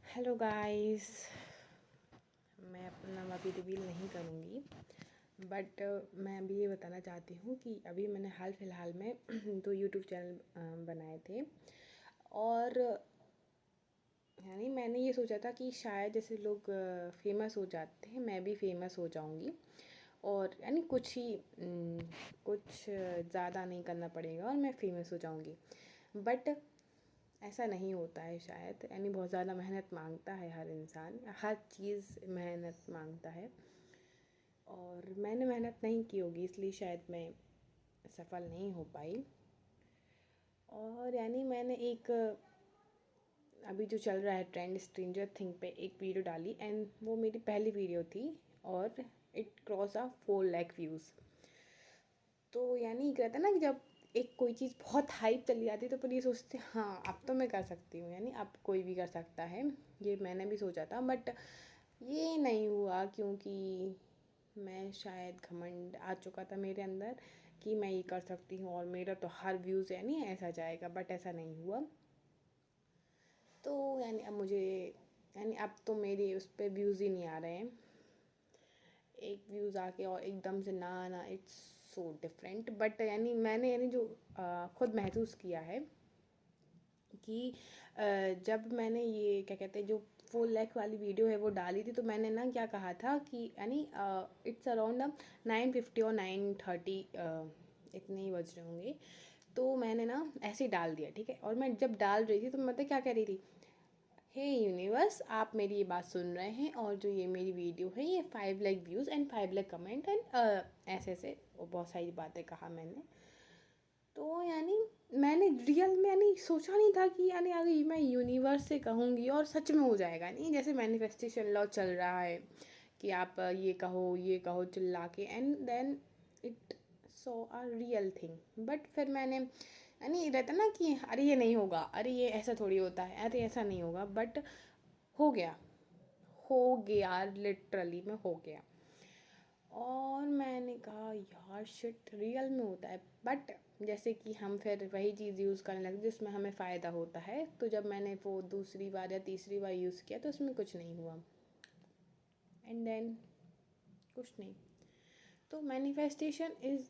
Hello guys. मैं अपना नाम अभी रिवील नहीं करूँगी, बट मैं अभी ये बताना चाहती हूँ कि अभी मैंने हाल फिलहाल में 2 यूट्यूब चैनल बनाए थे। और यानी मैंने ये सोचा था कि शायद जैसे लोग फेमस हो जाते हैं, मैं भी फेमस हो जाऊँगी। और यानी कुछ ज़्यादा नहीं करना पड़ेगा और मैं फेमस हो जाऊँगी। बट ऐसा नहीं होता है शायद, यानी बहुत ज़्यादा मेहनत मांगता है हर इंसान, हर चीज़ मेहनत मांगता है। और मैंने मेहनत नहीं की होगी, इसलिए शायद मैं सफल नहीं हो पाई। और यानी मैंने एक अभी जो चल रहा है ट्रेंड, स्ट्रेंजर थिंग पे एक वीडियो डाली, एंड वो मेरी पहली वीडियो थी और इट क्रॉस 4 लाख व्यूज़। तो यानी कहते हैं ना कि जब एक कोई चीज़ बहुत हाइप चली जाती है तो फिर ये सोचते हैं हाँ अब तो मैं कर सकती हूँ, यानी अब कोई भी कर सकता है। ये मैंने भी सोचा था, बट ये नहीं हुआ क्योंकि मैं शायद घमंड आ चुका था मेरे अंदर कि मैं ये कर सकती हूँ और मेरा तो हर व्यूज़ यानी ऐसा जाएगा, बट ऐसा नहीं हुआ। तो यानी अब मुझे यानी अब तो मेरे उस पर व्यूज़ ही नहीं आ रहे हैं। एक व्यूज़ आके और एकदम से ना आना, इट्स सो डिफरेंट। बट यानी मैंने यानी जो खुद महसूस किया है कि जब मैंने ये क्या कहते हैं जो 4 लाख वाली वीडियो है वो डाली थी, तो मैंने ना क्या कहा था कि यानी इट्स अराउंड 9:50 और 9:30 इतने ही बज रहे होंगे। तो मैंने ना ऐसे ही डाल दिया, ठीक है। और मैं जब डाल रही थी तो मैं क्या कह रही थी, हे यूनिवर्स, आप मेरी ये बात सुन रहे हैं और जो ये मेरी वीडियो है ये 5 lakh views and 5 lakh comment and ऐसे ऐसे बहुत सारी बातें कहा मैंने। तो यानी मैंने रियल में यानी सोचा नहीं था कि यानी अगर मैं यूनिवर्स से कहूँगी और सच में हो जाएगा। नहीं, जैसे मैनिफेस्टेशन लॉ चल रहा है कि आप ये कहो चिल्ला के, and then it so a real thing. But फिर मैंने यानी रहता ना कि अरे ये नहीं होगा, अरे ये ऐसा थोड़ी होता है, अरे ऐसा नहीं होगा, बट हो गया, हो गया, लिटरली में हो गया। और मैंने कहा यार शिट, रियल में होता है। बट जैसे कि हम फिर वही चीज़ यूज़ करने लगे जिसमें हमें फ़ायदा होता है। तो जब मैंने वो दूसरी बार या तीसरी बार यूज़ किया तो उसमें कुछ नहीं हुआ, एंड देन कुछ नहीं। तो मैनिफेस्टेशन इज़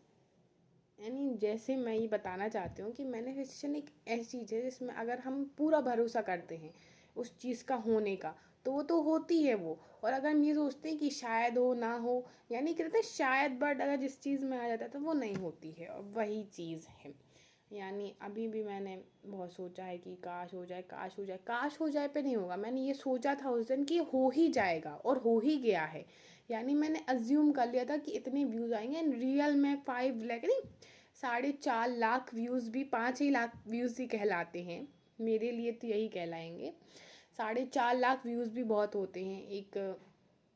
यानी जैसे मैं ये बताना चाहती हूँ कि मैनिफेस्टेशन एक ऐसी चीज़ है जिसमें अगर हम पूरा भरोसा करते हैं उस चीज़ का होने का, तो वो तो होती है वो। और अगर हम ये सोचते हैं कि शायद हो ना हो, यानी कहते हैं शायद, बट अगर जिस चीज़ में आ जाता है तो वो नहीं होती है, और वही चीज़ है। यानी अभी भी मैंने बहुत सोचा है कि काश हो जाए, काश हो जाए, काश हो जाए पे नहीं होगा। मैंने ये सोचा था उस दिन कि हो ही जाएगा और हो ही गया है। यानी मैंने अज्यूम कर लिया था कि इतने व्यूज़ आएंगे, एंड रियल में 5 लाख नहीं, 4.5 लाख व्यूज़ भी 5 ही लाख व्यूज़ ही कहलाते हैं। मेरे लिए तो यही कहलाएंगे। 4.5 लाख व्यूज़ भी बहुत होते हैं। एक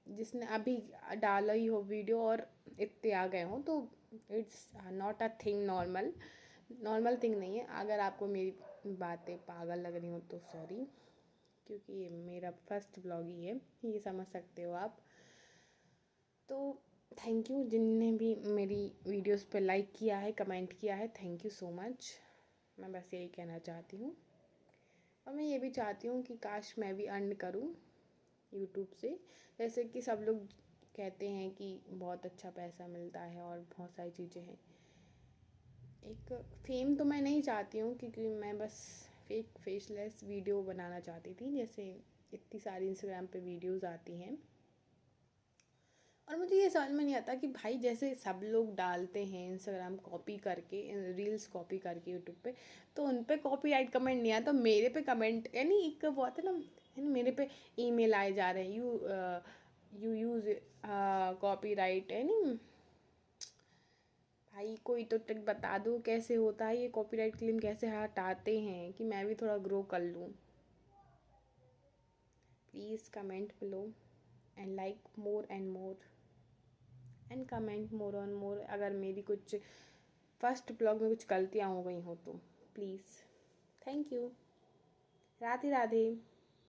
जिसने अभी डाला ही हो वीडियो और इतने आ गए हों, तो it's not a thing, normal thing नहीं है। अगर आपको मेरी बातें पागल लग रही हो तो सॉरी, क्योंकि ये मेरा फर्स्ट ब्लॉग ही है, ये समझ सकते हो आप। तो थैंक यू जिनने भी मेरी वीडियोस पे लाइक किया है, कमेंट किया है, थैंक यू सो मच। मैं बस यही कहना चाहती हूँ। और मैं ये भी चाहती हूँ कि काश मैं भी अर्न करूँ यूट्यूब से। जैसे कि सब लोग कहते हैं कि बहुत अच्छा पैसा मिलता है और बहुत सारी चीज़ें हैं। एक फेम तो मैं नहीं चाहती हूँ, क्योंकि मैं बस फेक फेसलेस वीडियो बनाना चाहती थी। जैसे इतनी सारी इंस्टाग्राम पे वीडियोस आती हैं, और मुझे ये समझ में नहीं आता कि भाई जैसे सब लोग डालते हैं इंस्टाग्राम कॉपी करके, रील्स कॉपी करके यूट्यूब पे, तो उन पे कॉपीराइट कमेंट नहीं आता, तो मेरे पे कमेंट यानी एक वो आता है ना, यानी मेरे पे ईमेल आए जा रहे हैं, यू यूज़ कॉपीराइट, यानी भाई कोई तो ट्रिक बता दो कैसे होता है ये कॉपीराइट क्लेम, कैसे हटाते हैं, कि मैं भी थोड़ा ग्रो कर लूँ। Please comment below and like more and more and comment more on more. अगर मेरी कुछ फर्स्ट ब्लॉग में कुछ गलतियाँ हो गई हो तो please. Thank you. Radhe Radhe.